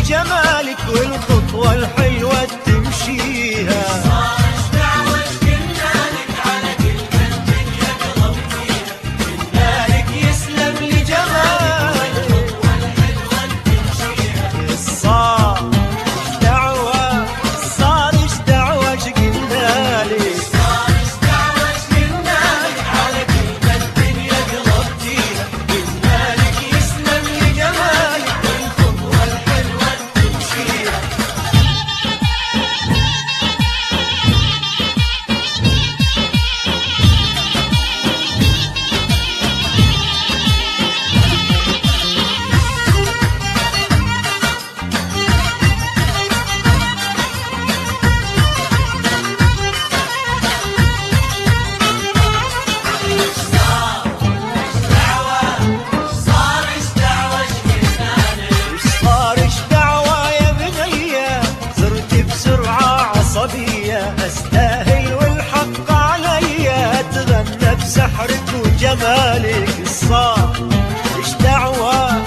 لجمالك والخطوة الحلوة تمشيها. أستاهل والحق عليا أتغنى بسحرك وجمالك. صار إيش دعوة،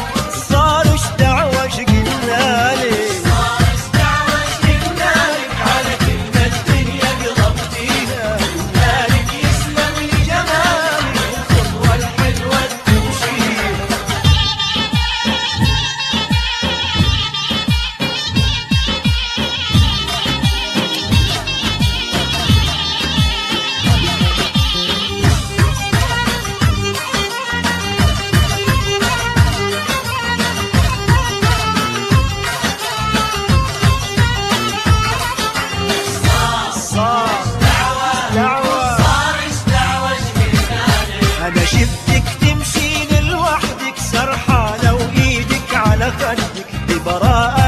صار إيش دعوة إيش قلنالك، صار إيش دعوة إيش قلنالك على كلمة الدنيا قلبتيها. قلنالك يسلم لجمالك والخطوة الحلوة تمشيها. أنا شفتك تمشين لوحدك سرحانة وإيدك على خدك ببراءة